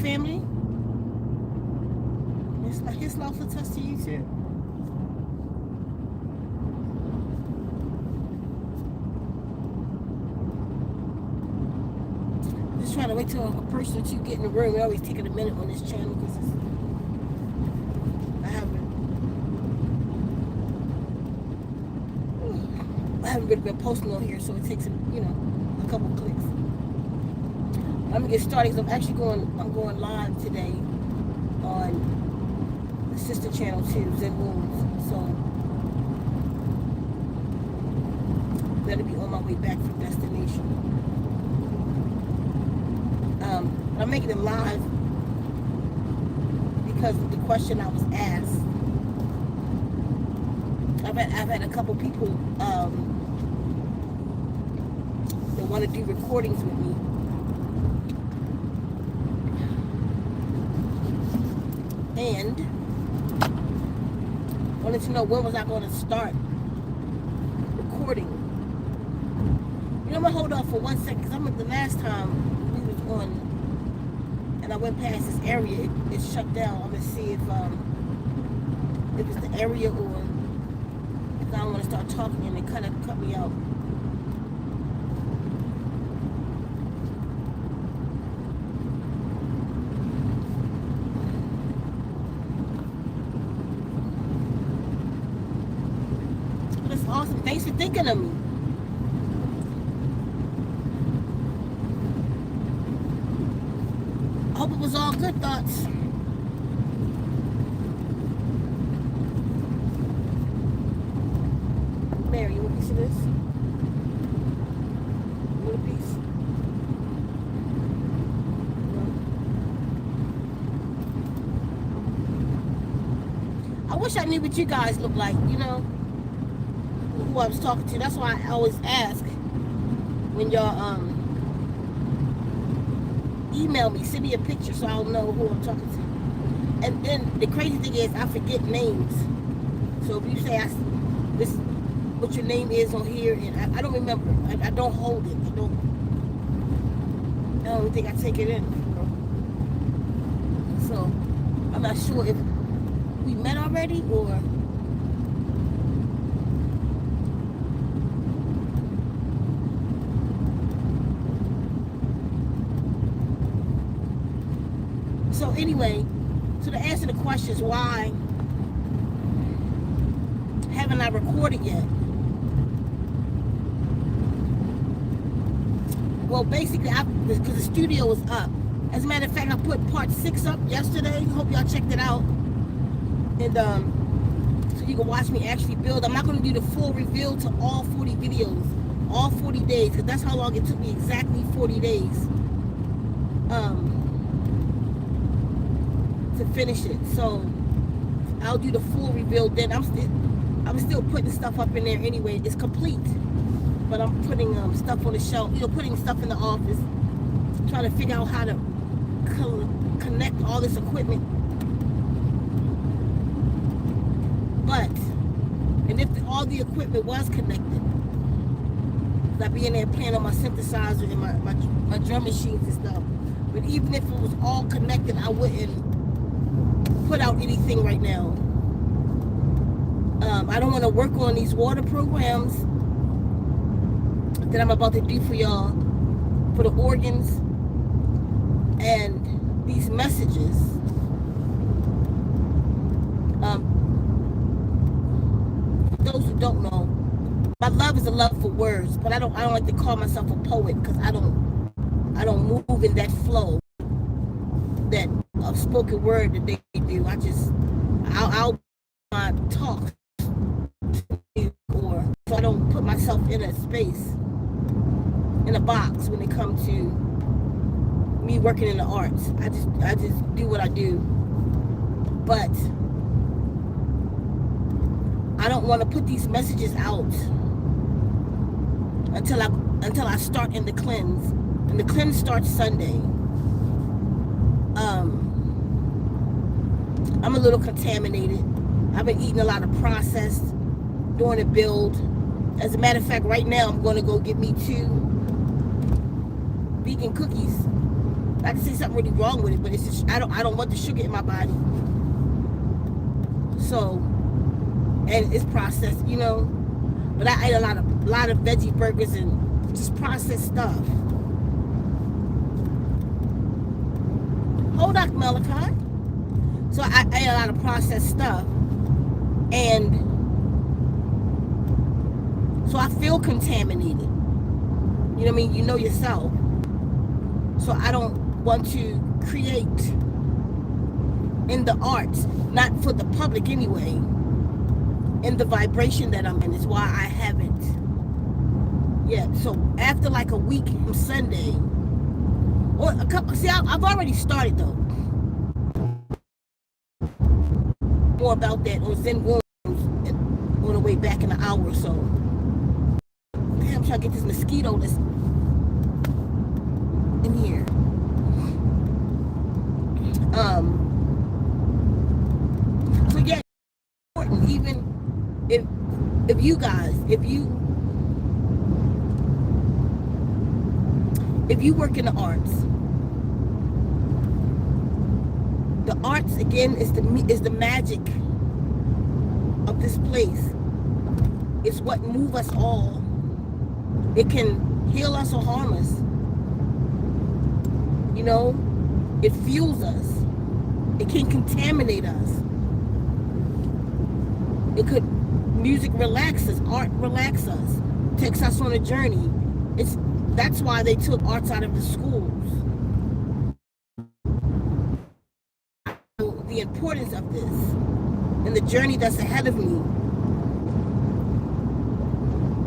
family. It's like his love will touch to you too. Just trying to wait till a person or two get in the room. We're always taking a minute on this channel because I haven't really been posting on here, so it takes a couple clicks. I'm gonna get started because I'm going live today on the sister channel too, Zen Wombs. So that'll be on my way back from destination. I'm making it live because of the question I was asked. I've had a couple people that want to do recordings with me. And wanted to know when was I going to start recording. You know, I'm going to hold off for 1 second because the last time we was on and I went past this area, it shut down. I'm going to see if it's the area or if I don't want to start talking and it kind of cut me out. That's awesome. Thanks for thinking of me. I hope it was all good thoughts. Mary, you want a piece of this? You want a piece? No? I wish I knew what you guys look like, you know, who I was talking to. That's why I always ask when y'all email me, send me a picture so I'll know who I'm talking to. And then the crazy thing is I forget names. So if you say what your name is on here, and I don't remember. I don't hold it. I don't think I take it in. So I'm not sure if we met already or. So anyway, so to answer the questions, why haven't I recorded yet? Well, basically, because the studio was up. As a matter of fact, I put part 6 up yesterday. Hope y'all checked it out. And so you can watch me actually build. I'm not going to do the full reveal to all 40 videos, all 40 days, because that's how long it took me, exactly 40 days. To finish it. So I'll do the full reveal then. I'm still putting stuff up in there anyway. It's complete, but I'm putting stuff on the shelf, putting stuff in the office, trying to figure out how to connect all this equipment. But and if all the equipment was connected, I'd be in there playing on my synthesizer and my drum machines and stuff. But even if it was all connected, I wouldn't put out anything right now. I don't want to work on these water programs that I'm about to do for y'all, for the organs and these messages. For those who don't know, my love is a love for words, but I don't like to call myself a poet because I don't move in that flow that of spoken word that they do. I'll talk or so I don't put myself in a space, in a box when it comes to me working in the arts. I just do what I do. But I don't want to put these messages out until I start in the cleanse. And the cleanse starts Sunday. I'm a little contaminated. I've been eating a lot of processed during the build. As a matter of fact, right now I'm going to go get me 2 vegan cookies I can say something really wrong with it, but it's just I don't want the sugar in my body. So, and it's processed, you know. But I ate a lot of veggie burgers and just processed stuff. Hold up, Malachi. So I ate a lot of processed stuff, and so I feel contaminated. You know what I mean? You know yourself. So I don't want to create in the arts, not for the public anyway, in the vibration that I'm in. Is why I haven't. Yeah, so after like a week from Sunday, or a couple, see, I've already started though. More about that on Zen Wombs on the way back in an hour or so. Damn, I'm trying to get this mosquito that's in here. So yeah, important. Even if you guys, if you work in the arts again is the magic of this place. It's what moves us all. It can heal us or harm us. You know, it fuels us. It can contaminate us. Music relaxes, art relaxes us, takes us on a journey. That's why they took arts out of the schools. The importance of this and the journey that's ahead of me.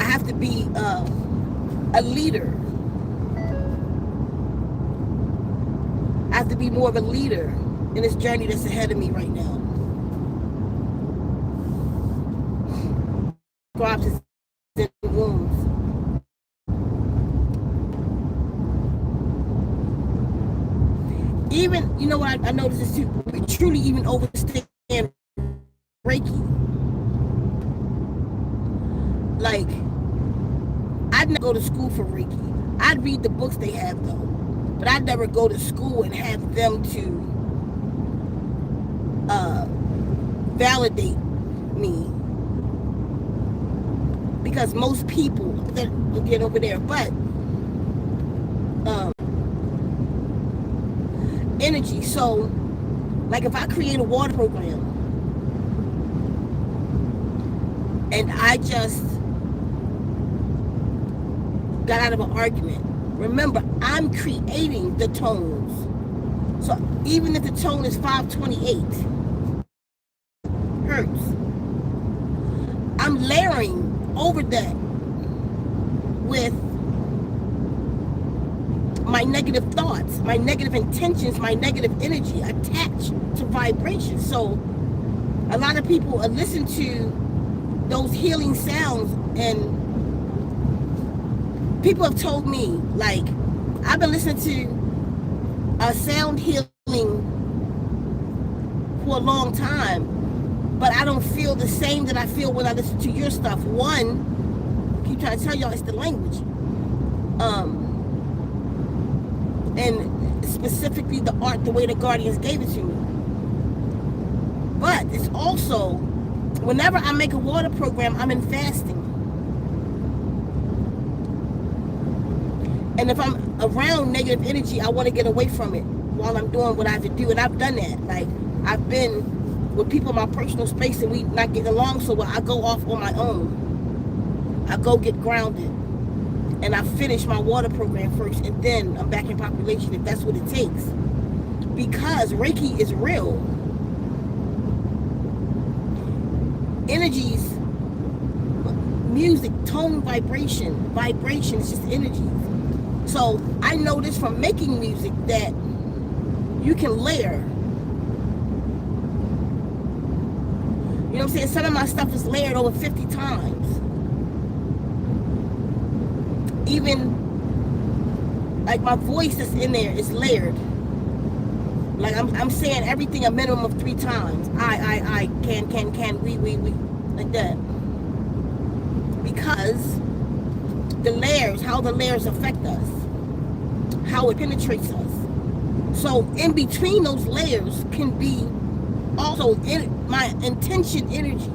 I have to be a leader. I have to be more of a leader in this journey that's ahead of me right now. Subscribe to Zen Wombs. Even, you know what I noticed this too, we truly even understand Reiki. Like, I'd never go to school for Reiki. I'd read the books they have though, but I'd never go to school and have them to validate me. Because most people, will get over there, but energy. So, like if I create a water program and I just got out of an argument, remember I'm creating the tones. So even if the tone is 528 hertz, I'm layering over that with my negative thoughts, my negative intentions, my negative energy attached to vibration. So a lot of people listen to those healing sounds, and people have told me, like, I've been listening to sound healing for a long time, but I don't feel the same that I feel when I listen to your stuff. One, I keep trying to tell y'all, it's the language. And specifically the art, the way the Guardians gave it to me. But it's also, whenever I make a water program, I'm in fasting. And if I'm around negative energy, I want to get away from it while I'm doing what I have to do. And I've done that. Like, I've been with people in my personal space and we not getting along so well, I go off on my own. I go get grounded. And I finish my water program first, and then I'm back in population if that's what it takes. Because Reiki is real. Energies, music, tone, vibration is just energy. So I know this from making music that you can layer. You know what I'm saying? Some of my stuff is layered over 50 times. Even like my voice that's in there is layered. Like I'm saying everything a minimum of 3 times. I, can, we, like that. Because the layers, how the layers affect us, how it penetrates us. So in between those layers can be also my intention energy.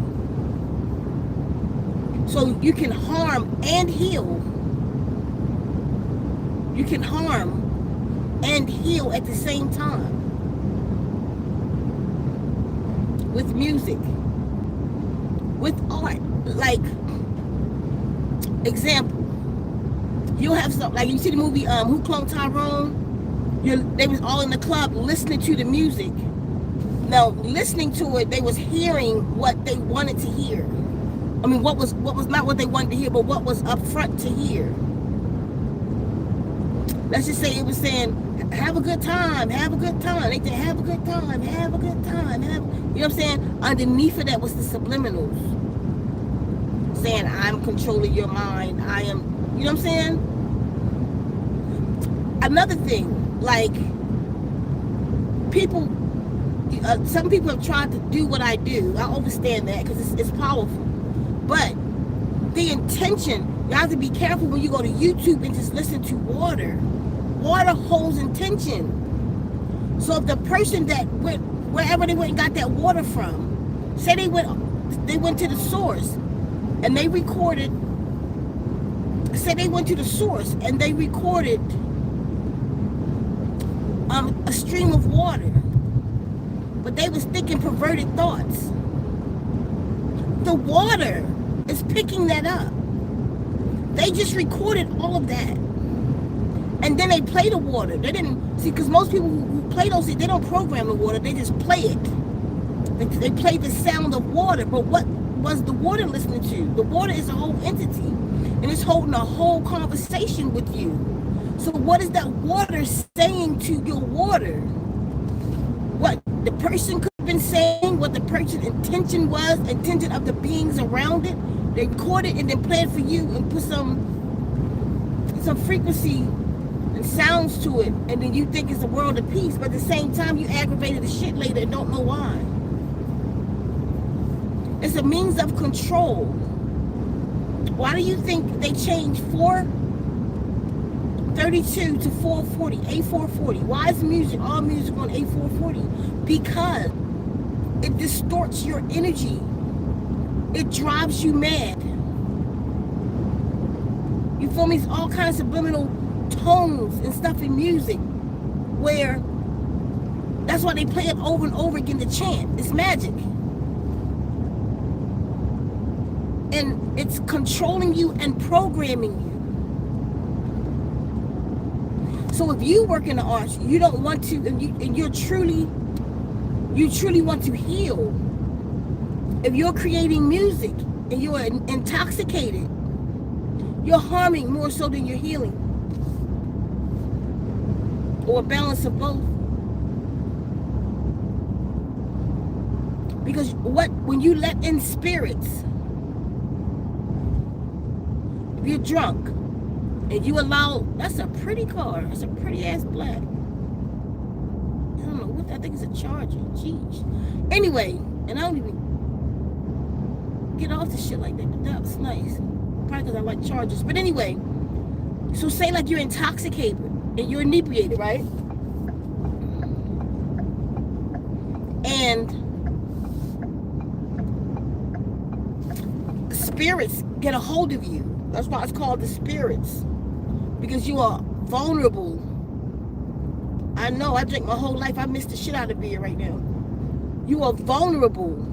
So you can harm and heal. You can harm and heal at the same time. With music. With art. Like, example. You'll have some, like you see the movie Who Cloned Tyrone? They was all in the club listening to the music. Now, listening to it, they was hearing what they wanted to hear. I mean, what was not what they wanted to hear, but what was up front to hear. Let's just say it was saying, have a good time, have a good time. They said, have a good time, have a good time. You know what I'm saying? Underneath of that was the subliminals. Saying, I'm controlling your mind. I am, you know what I'm saying? Another thing, like, people, some people have tried to do what I do. I understand that because it's powerful. But the intention, you have to be careful when you go to YouTube and just listen to water. Water holds intention. So if the person that went, wherever they went and got that water from, say they went to the source and they recorded, say they went to the source and they recorded a stream of water, but they was thinking perverted thoughts. The water is picking that up. They just recorded all of that. And then they play the water. They didn't, see, because most people who play those, they don't program the water, they just play it. They play the sound of water, but what was the water listening to? The water is a whole entity, and it's holding a whole conversation with you. So what is that water saying to your water? What the person could have been saying, what the person's intention was, intention of the beings around it. They record it and then play it for you and put some frequency and sounds to it, and then you think it's a world of peace, but at the same time you aggravated the shit later and don't know why. It's a means of control. Why do you think they changed 432 to 440, A440? Why is music, all music on A440? Because it distorts your energy. It drives you mad. You feel me? It's all kinds of subliminal tones and stuff in music where that's why they play it over and over again to chant. It's magic. And it's controlling you and programming you. So if you work in the arts, you don't want to, and you truly want to heal. If you're creating music and you're intoxicated, you're harming more so than you're healing. Or a balance of both. Because when you let in spirits, if you're drunk and you allow, that's a pretty car, that's a pretty ass black. I don't know what, I think it's a Charger. Jeez. Anyway, and I don't even get off the shit like that, but that's nice. Probably because I like Chargers. But anyway, so say like you're intoxicated and you're inebriated, right? And spirits get a hold of you. That's why it's called the spirits. Because you are vulnerable. I know, I drink my whole life. I miss the shit out of beer right now. You are vulnerable.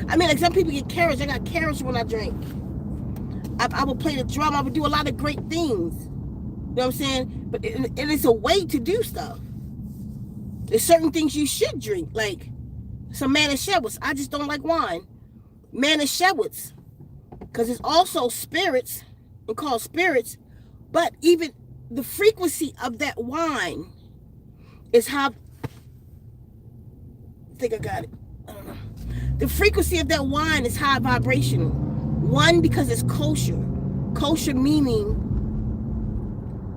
I mean, like some people get carriage. I got carriage when I drink. I will play the drum. I would do a lot of great things. You know what I'm saying? But and it's a way to do stuff. There's certain things you should drink, like some Manischewitz. I just don't like wine. Manischewitz, because it's also spirits and called spirits, but even the frequency of that wine is how. I think I got it. I don't know. The frequency of that wine is high vibrational. One, because it's kosher. Kosher meaning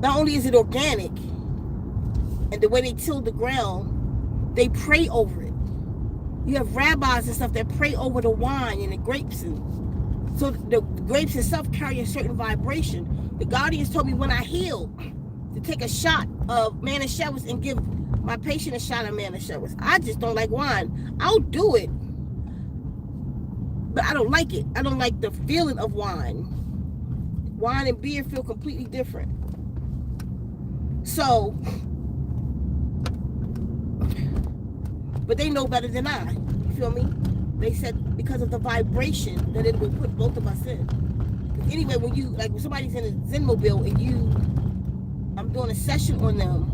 not only is it organic, and the way they till the ground, they pray over it. You have rabbis and stuff that pray over the wine and the grapes. And so the grapes itself carry a certain vibration. The guardians told me when I heal, to take a shot of Manischewitz and give my patient a shot of Manischewitz. I just don't like wine. I'll do it, but I don't like it. I don't like the feeling of wine. Wine and beer feel completely different. So, but they know better than I. You feel me? They said because of the vibration that it would put both of us in. Anyway, when you, like when somebody's in a Zen mobile and I'm doing a session on them,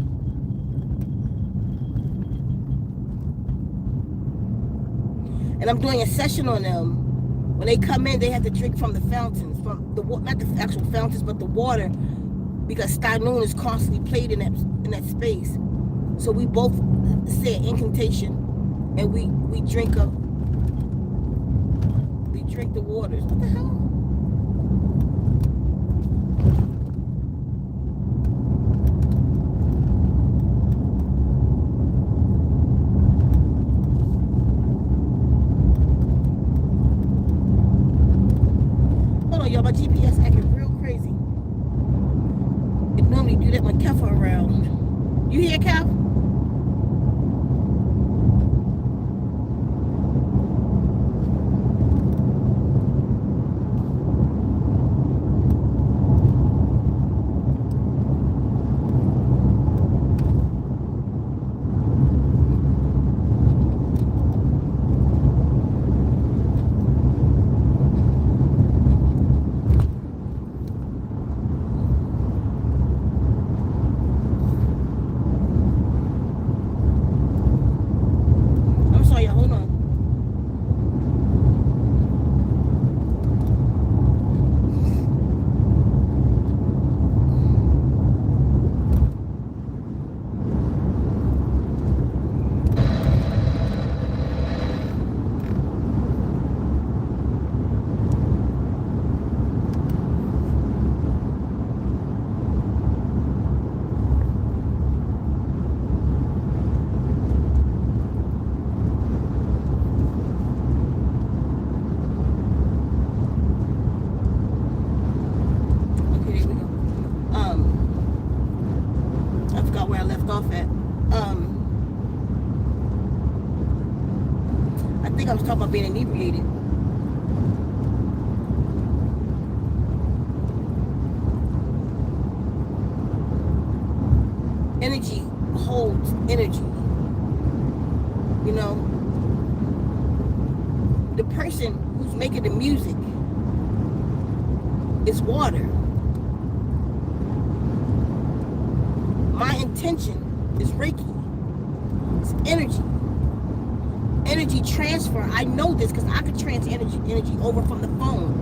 when they come in, they have to drink from the fountains, from the, not the actual fountains, but the water, because Stynoon is constantly played in that space. So we both say an incantation, and we drink the waters. What the hell? Y'all, my GPS acting real crazy. It normally do that when Kev are around. You hear Kev? I was talking about being inebriated. Energy holds energy. You know, the person who's making the music is water. My intention is Reiki. It's energy. Energy transfer. I know this because I could transfer energy over from the phone.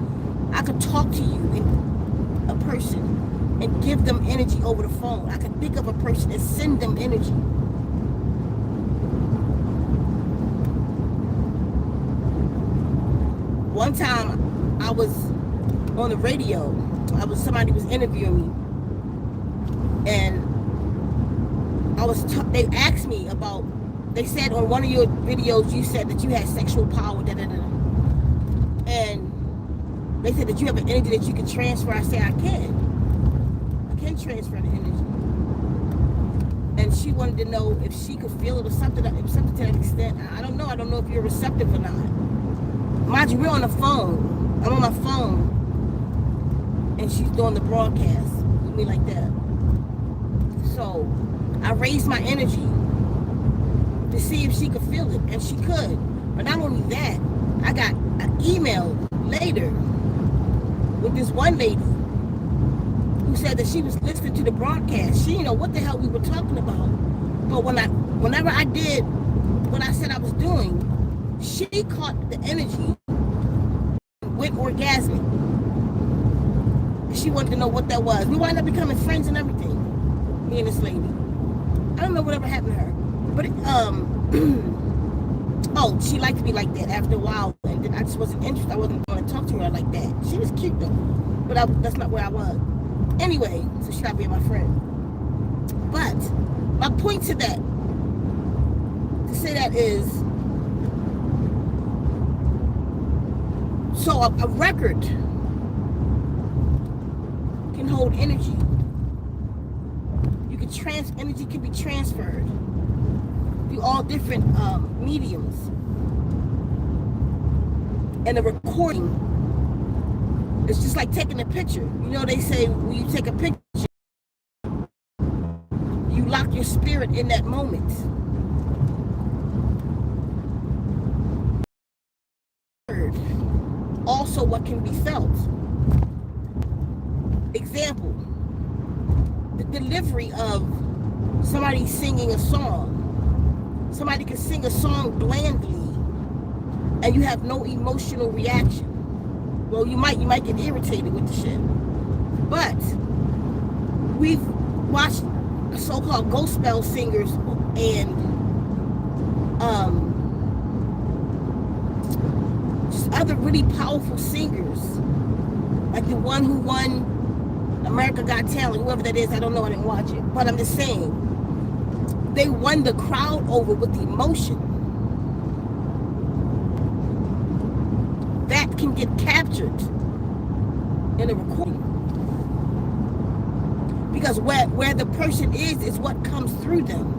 I could talk to you, a person, and give them energy over the phone. I could pick up a person and send them energy. One time I was on the radio. Somebody was interviewing me, and they asked me about. They said on one of your videos, you said that you had sexual power, and they said that you have an energy that you can transfer. I said, I can transfer the energy. And she wanted to know if she could feel it or something to that extent. I don't know. I don't know if you're receptive or not. Mind you, we're on the phone. I'm on my phone, and she's doing the broadcast with me like that. So I raised my energy to see if she could feel it, and she could. But not only that, I got an email later with this one lady who said that she was listening to the broadcast. She didn't know what the hell we were talking about. But whenever I did what I said I was doing, she caught the energy, went orgasmic. She wanted to know what that was. We wound up becoming friends and everything, me and this lady. I don't know whatever happened to her. But oh, she liked me like that after a while, and then I just wasn't interested. I wasn't going to talk to her like that. She was cute though, but that's not where I was. Anyway, so she stopped being my friend. But my point to say that is, so a record can hold energy. energy can be transferred through all different mediums. And the recording, it's just like taking a picture. You know, they say when you take a picture, you lock your spirit in that moment. Also, what can be felt. Example, the delivery of somebody singing a song. Somebody can sing a song blandly and you have no emotional reaction. Well, you might get irritated with the shit. But we've watched so-called gospel singers and just other really powerful singers, like the one who won America Got Talent, whoever that is, I don't know, I didn't watch it, but I'm just saying, they won the crowd over with emotion. That can get captured in a recording. Because where the person is what comes through them.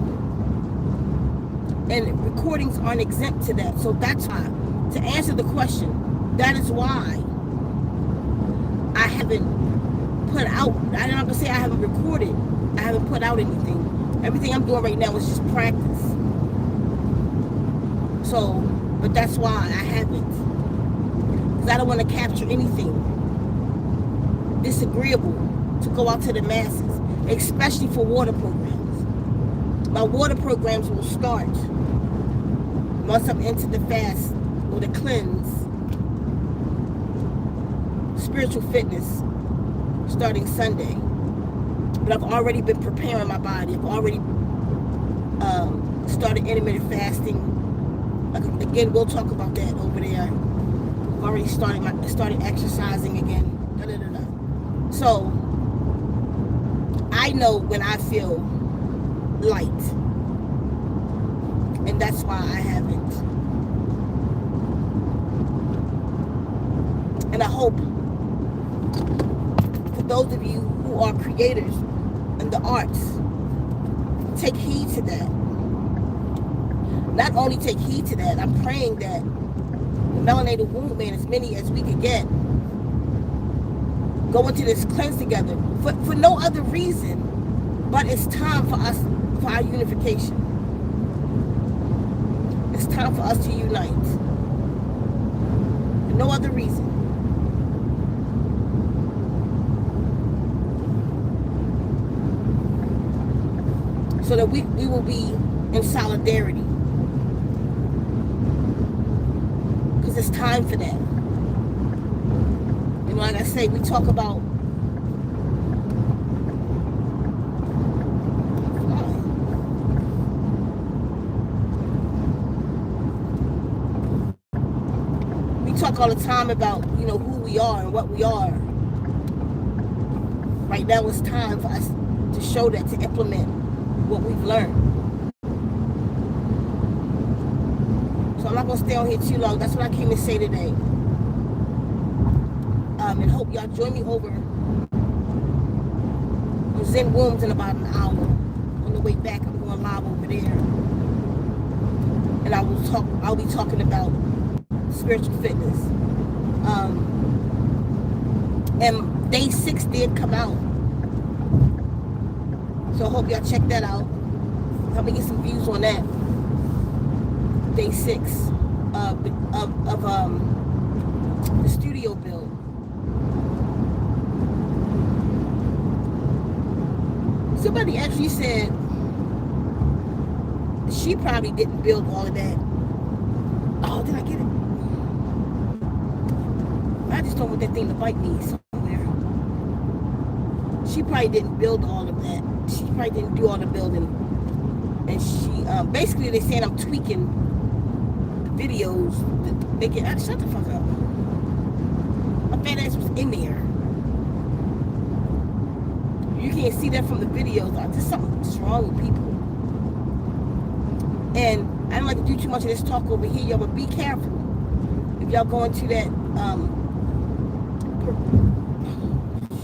And recordings aren't exempt to that. So that's why, to answer the question, that is why I haven't put out, I'm not going to say I haven't recorded, I haven't put out anything. Everything I'm doing right now is just practice. So, but that's why I haven't. Because I don't want to capture anything disagreeable to go out to the masses, especially for water programs. My water programs will start once I'm into the fast or the cleanse, spiritual fitness, starting Sunday. But I've already been preparing my body. I've already started intermittent fasting. Like, again, we'll talk about that over there. I've already started exercising again. So I know when I feel light, and that's why I haven't. And I hope for those of you who are creators in the arts, take heed to that. Not only take heed to that, I'm praying that the melanated womb man, as many as we could get, go into this cleanse together for no other reason, but it's time for us, for our unification. It's time for us to unite. For no other reason. So that we will be in solidarity. Because it's time for that. You know, like I say, we talk about all the time about, you know, who we are and what we are. Right now it's time for us to show that, to implement what we've learned. So I'm not going to stay on here too long. That's what I came to say today. And hope y'all join me over on Zen Wombs in about an hour. On the way back, I'm going live over there. And I'll be talking about spiritual fitness. And day 6 did come out. So I hope y'all check that out. Help me get some views on that. Day 6 of the studio build. Somebody actually said she probably didn't build all of that. Oh, did I get it? I just don't want that thing to bite me somewhere. She probably didn't build all of that. She probably didn't do all the building. And she, basically they're saying I'm tweaking the videos to make it, shut the fuck up. My fat ass was in there. You can't see that from the videos. There's something's wrong with people. And I don't like to do too much of this talk over here, y'all, but be careful. If y'all go into that,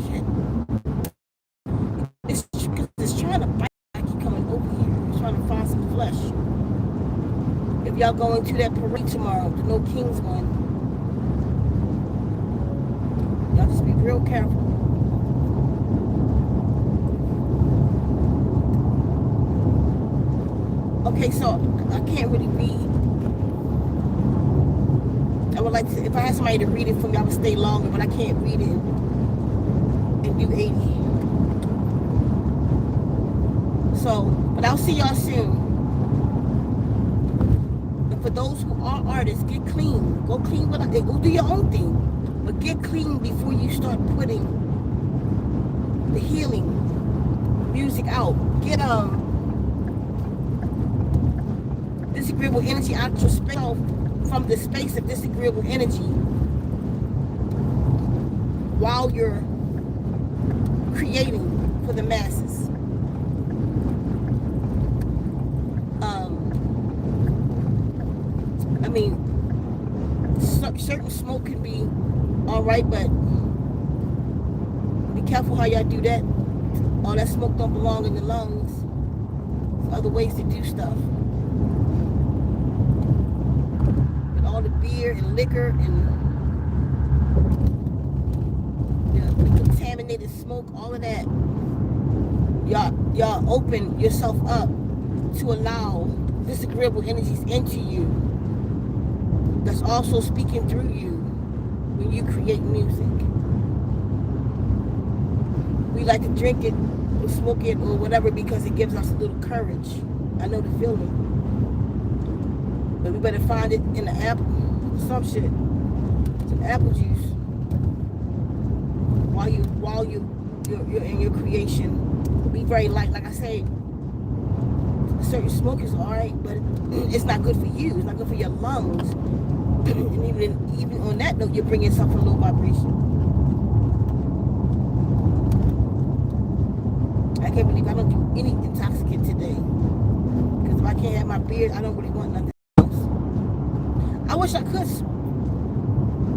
shit. It's trying to bite. y'all going to that parade tomorrow, the No Kings one. Y'all just be real careful. Okay, so I can't really read. I would like to, if I had somebody to read it for me, I would stay longer, but I can't read it and do 80. So, but I'll see y'all soon. And for those who are artists, get clean. Go clean with it. Go do your own thing. But get clean before you start putting the healing music out. Get disagreeable energy out your space, from the space of disagreeable energy, while you're creating for the masses. I mean, certain smoke can be all right, but be careful how y'all do that. All that smoke don't belong in the lungs. There's other ways to do stuff. With all the beer and liquor and the contaminated smoke, all of that, y'all open yourself up to allow disagreeable energies into you. That's also speaking through you when you create music. We like to drink it or smoke it or whatever because it gives us a little courage. I know the feeling. But we better find it in the apple, some shit, some apple juice. While you're in your creation. Be very light, like I say. A certain smoke is alright, but it's not good for you. It's not good for your lungs. And even on that note, you're bringing yourself a low vibration. I can't believe I don't do any intoxicant today. Because if I can't have my beard, I don't really want nothing else. I wish I could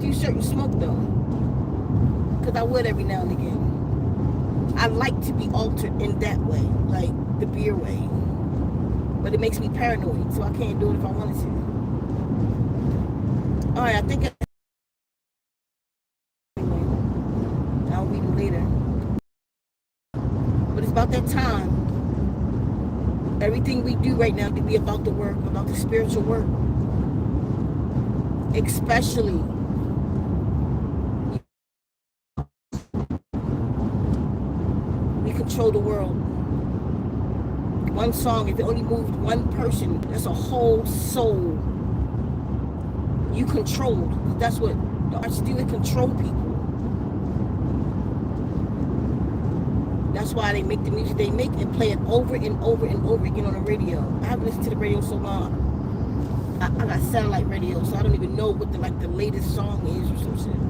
do certain smoke though. Because I would every now and again. I like to be altered in that way, like the beer way. But it makes me paranoid, so I can't do it if I wanted to. Alright, I think I'll read them later. But it's about that time. Everything we do right now to be about the work, about the spiritual work. Especially we control the world. One song, if it only moved one person, that's a whole soul you controlled. That's what the arts do, it control people. That's why they make the music they make and play it over and over and over again on the radio. I haven't listened to the radio so long. I got satellite radio, so I don't even know what the latest song is or some shit.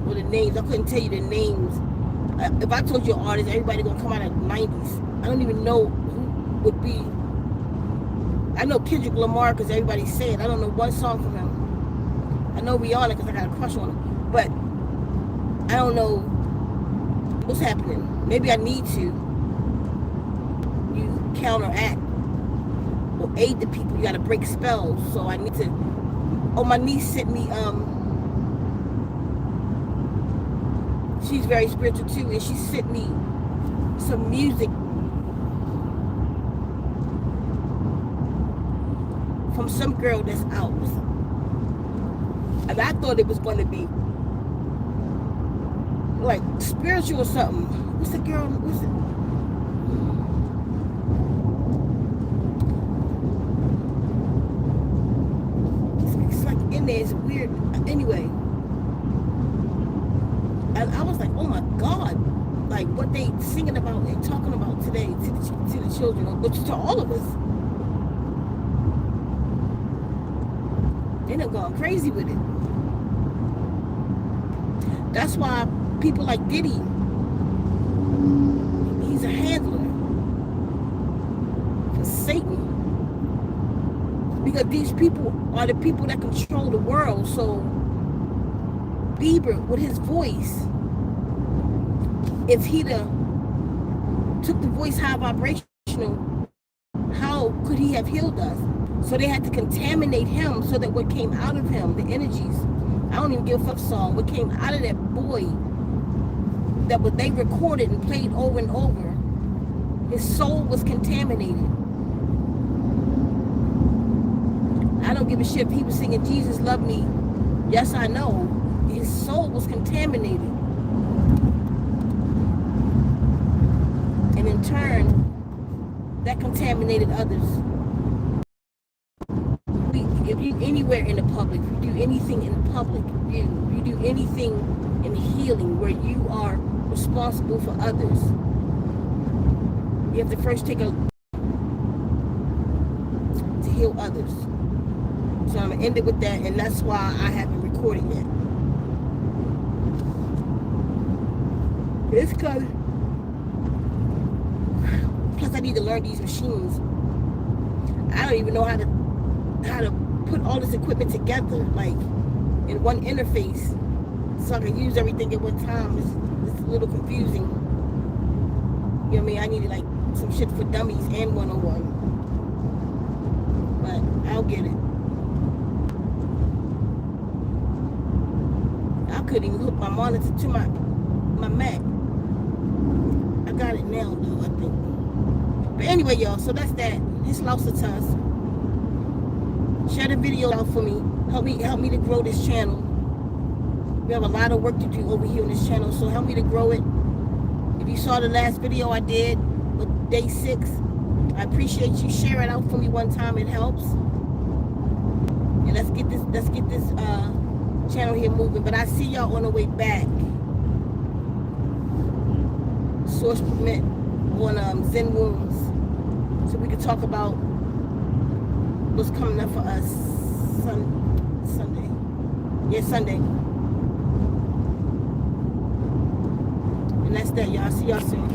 Or the names, I couldn't tell you the names. If I told you an artist, everybody gonna come out of the 90s. I don't even know who would be. I know Kendrick Lamar because everybody said. I don't know one song from him. I know Rihanna because I got a crush on him. But I don't know what's happening. Maybe I need to. You counteract or aid the people. You gotta break spells. So I need to. Oh, my niece sent me she's very spiritual too, and she sent me some music from some girl that's out. And I thought it was going to be like spiritual or something. What's the girl? What's it? It's like in there. It's weird. Anyway. And I was like, oh my God, like what they singing about and talking about today to the children, which to all of us. They done gone crazy with it. That's why people like Diddy, he's a handler for Satan. Because these people are the people that control the world. So Bieber, with his voice, if he'd took the voice high vibrational, how could could he have healed us? So they had to contaminate him so that what came out of him, the energies, I don't even give a fuck song, what came out of that boy, that what they recorded and played over and over, his soul was contaminated. I don't give a shit if he was singing Jesus Love Me, yes I know. His soul was contaminated. And in turn, that contaminated others. If you anywhere in the public, if you do anything in public, you do anything in healing where you are responsible for others, you have to first take to heal others. So I'm gonna end it with that, and that's why I haven't recorded yet. It's because plus I need to learn these machines. I don't even know how to put all this equipment together, like in one interface, so I can use everything at one time. It's a little confusing. You know what I mean? I needed like some shit for dummies and 101. But I'll get it. I couldn't even hook my monitor to my Mac. I got it now though, I think. But anyway, y'all, so that's that. It's lost of us. Share the video out for me. Help me to grow this channel. We have a lot of work to do over here on this channel, so help me to grow it. If you saw the last video I did with day 6, I appreciate you. Share it out for me one time. It helps. And let's get this channel here moving. But I see y'all on the way back. Source permit on Zen Wombs, so we can talk about what's coming up for us Sunday. Yeah, Sunday. And that's that, y'all. See y'all soon.